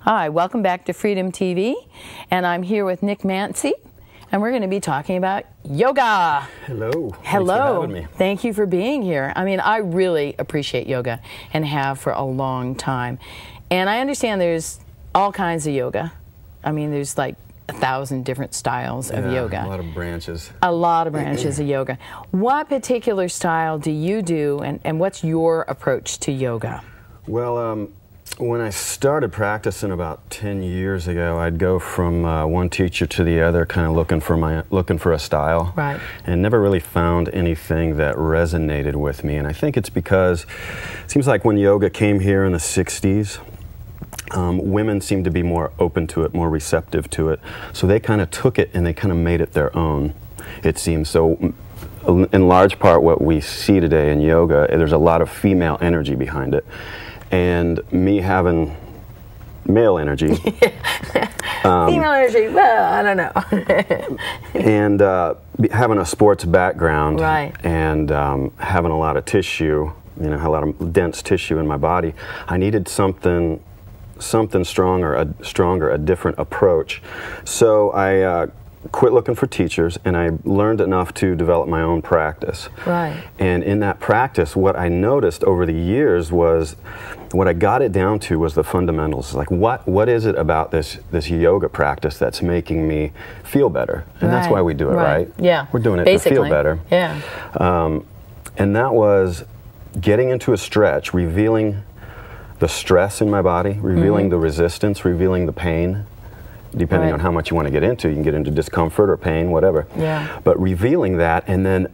Hi, welcome back to Freedom TV, and I'm here with Nick Manci, and we're going to be talking about yoga. Hello. Hello. Thanks for having me. Thank you for being here. I mean, I really appreciate yoga and have for a long time. And I understand there's all kinds of yoga. I mean, there's like 1,000 different styles of yoga. A lot of branches. A lot of branches of yoga. What particular style do you do, and what's your approach to yoga? Well, when I started practicing about 10 years ago, I'd go from one teacher to the other, kind of looking for a style, right? And never really found anything that resonated with me. And I think it's because it seems like when yoga came here in the 60s, women seemed to be more open to it, more receptive to it. So they kind of took it and they kind of made it their own, it seems. So in large part what we see today in yoga, there's a lot of female energy behind it. And me having male energy. Female energy, well, I don't know. And having a sports background, right, and having a lot of tissue, you know, a lot of dense tissue in my body, I needed something stronger, a different approach. So I quit looking for teachers, and I learned enough to develop my own practice. Right. And in that practice, what I noticed over the years was, what I got it down to was the fundamentals. Like, what is it about this yoga practice that's making me feel better? And that's why we do it, right? Yeah. We're doing it basically to feel better. Yeah. And that was getting into a stretch, revealing the stress in my body, revealing the resistance, revealing the pain. Depending on how much you want to get into, you can get into discomfort or pain, whatever. Yeah. But revealing that, and then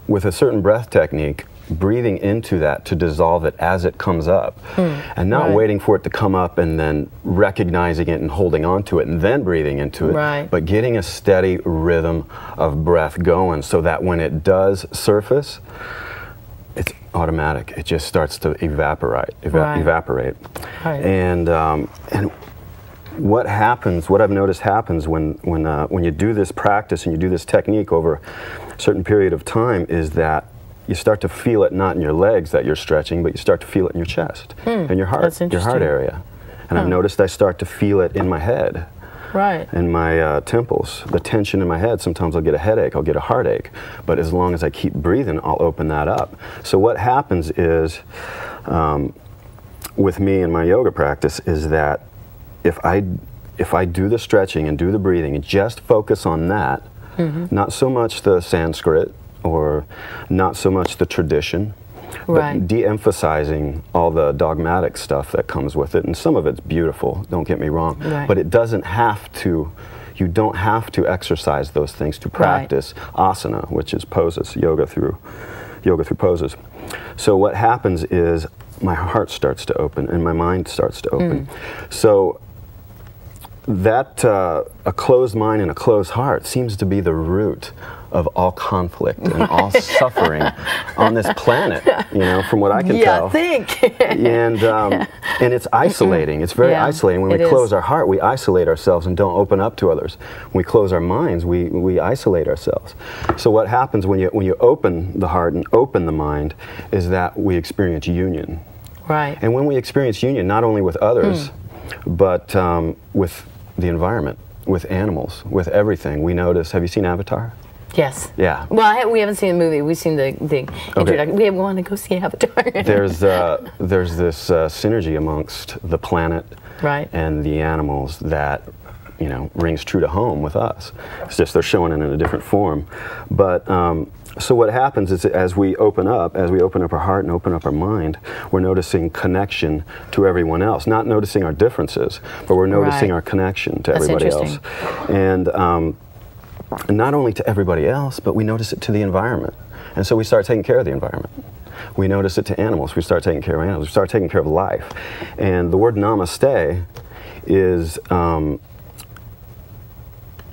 with a certain breath technique, breathing into that to dissolve it as it comes up, and not waiting for it to come up and then recognizing it and holding on to it and then breathing into it, but getting a steady rhythm of breath going so that when it does surface, it's automatic. It just starts to evaporate. And what happens, what I've noticed happens when you do this practice and you do this technique over a certain period of time, is that you start to feel it not in your legs that you're stretching, but you start to feel it in your chest and your heart, area. And I've noticed I start to feel it in my head, in my temples, the tension in my head. Sometimes I'll get a headache, I'll get a heartache, but as long as I keep breathing, I'll open that up. So what happens is, with me and my yoga practice, is that if I do the stretching and do the breathing and just focus on that, not so much the Sanskrit or not so much the tradition, but de-emphasizing all the dogmatic stuff that comes with it, and some of it's beautiful, don't get me wrong, but it doesn't have to, you don't have to exercise those things to practice asana, which is poses, yoga through poses. So what happens is my heart starts to open and my mind starts to open. So that a closed mind and a closed heart seems to be the root of all conflict and all suffering on this planet, you know, from what I can tell. And it's isolating. It's very isolating. When we close our heart, we isolate ourselves and don't open up to others. When we close our minds, we isolate ourselves. So what happens when you open the heart and open the mind is that we experience union. And when we experience union, not only with others, but with the environment, with animals, with everything, we notice. Have you seen Avatar? Yes. Yeah. Well, we haven't seen the movie. We've seen the introduction. We want to go see Avatar. There's this synergy amongst the planet and the animals that, you know, rings true to home with us. It's just they're showing it in a different form. But so what happens is, as we open up our heart and open up our mind, we're noticing connection to everyone else. Not noticing our differences, but we're noticing our connection to everybody else. And not only to everybody else, but we notice it to the environment. And so we start taking care of the environment. We notice it to animals. We start taking care of animals. We start taking care of life. And the word namaste is,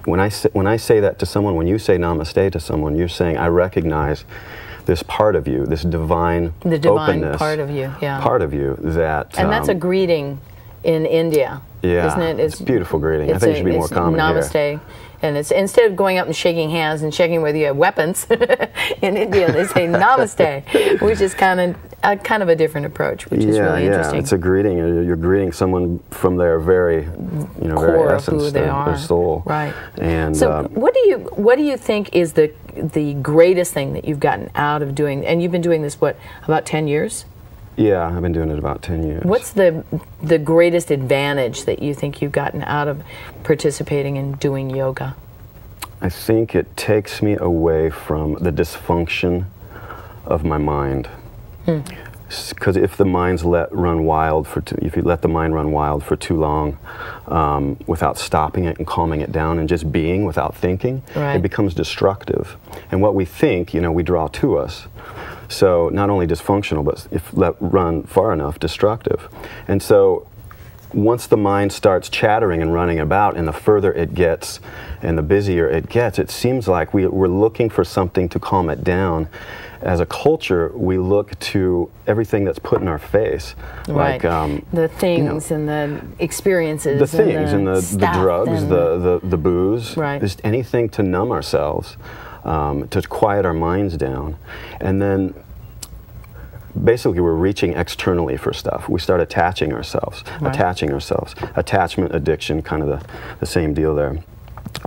when I say that to someone, when you say namaste to someone, you're saying, I recognize this part of you, this divine openness, part of you, part of you that... And that's a greeting in India. Yeah, isn't it? It's a beautiful greeting. I think it should be more common namaste. here. And it's instead of going up and shaking hands and checking whether you have weapons, in India they say namaste, which is kind of a different approach, which is really interesting. Yeah, it's a greeting. You're greeting someone from their very, core very of essence, who they are. their soul. Right. And so, what do you think is the greatest thing that you've gotten out of doing? And you've been doing this about 10 years? Yeah, I've been doing it about 10 years. What's the greatest advantage that you think you've gotten out of participating in doing yoga? I think it takes me away from the dysfunction of my mind. Because if the mind's run wild if you let the mind run wild for too long, without stopping it and calming it down and just being without thinking, it becomes destructive. And what we think, we draw to us. So not only dysfunctional, but if let run far enough, destructive. And so once the mind starts chattering and running about, and the further it gets and the busier it gets, it seems like we're looking for something to calm it down. As a culture, we look to everything that's put in our face, like the things and the experiences, the things and the drugs, and the booze, just anything to numb ourselves, to quiet our minds down, and then basically we're reaching externally for stuff. We start attaching ourselves, attachment, addiction, kind of the same deal there.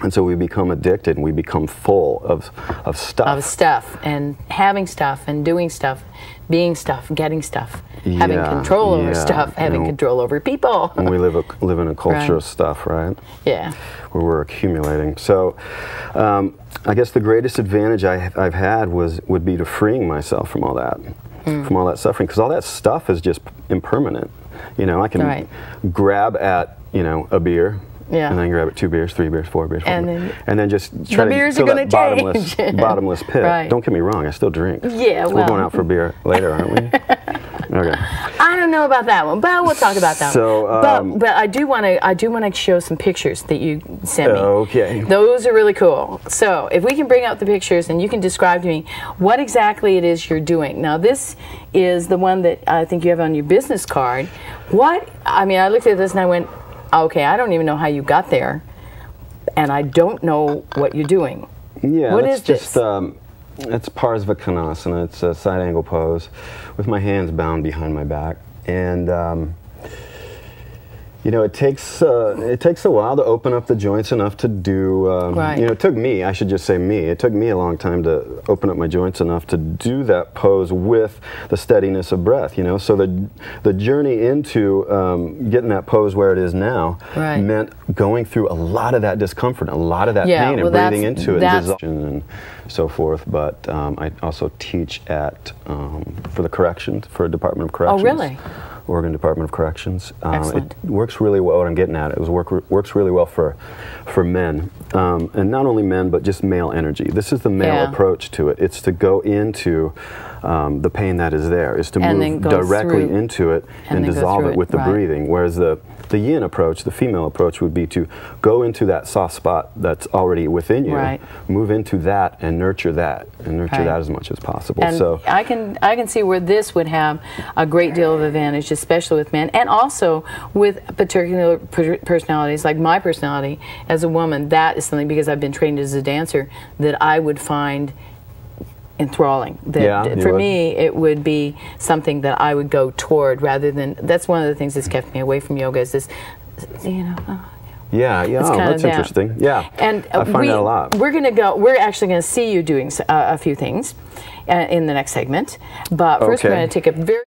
And so we become addicted and we become full of stuff. Of stuff, and having stuff, and doing stuff, being stuff, getting stuff, having control over stuff, having control over people. And we live in a culture of stuff, right? Yeah. Where we're accumulating. So I guess the greatest advantage I've had would be to freeing myself from all that. From all that suffering, because all that stuff is just impermanent. I can grab at a beer, and then grab at 2 beers, 3 beers, 4 beers, and then just try to fill that bottomless pit. Don't get me wrong, I still drink. Yeah, we're going out for beer later, aren't we? Okay. I don't know about that one, but we'll talk about that one. But I do want to show some pictures that you sent me. Okay. Those are really cool. So if we can bring up the pictures and you can describe to me what exactly it is you're doing. Now this is the one that I think you have on your business card. I looked at this and I went, okay, I don't even know how you got there, and I don't know what you're doing. Yeah, what is this? It's Parsvakonasana. It's a side angle pose with my hands bound behind my back, and it takes a while to open up the joints enough to do. It took me. I should just say me. It took me a long time to open up my joints enough to do that pose with the steadiness of breath. So the journey into getting that pose where it is now meant going through a lot of that discomfort, a lot of that pain, and breathing into it, and so forth. But I also teach at for the Department of Corrections. Oh, really? Oregon Department of Corrections. Excellent. It works really well. What I'm getting at, works really well for men, and not only men, but just male energy. This is the male approach to it. It's to go into the pain that is there. Is to move directly into it and dissolve it with the breathing. Whereas the yin approach, the female approach, would be to go into that soft spot that's already within you, move into that and nurture that, that as much as possible. And so I can see where this would have a great deal of advantage, especially with men, and also with particular personalities, like my personality as a woman. That is something, because I've been trained as a dancer, that I would find enthralling. For me, it would be something that I would go toward, rather than, that's one of the things that's kept me away from yoga, is this, that's interesting. Yeah, and I find that a lot. We're actually going to see you doing a few things in the next segment, but first we're going to take a very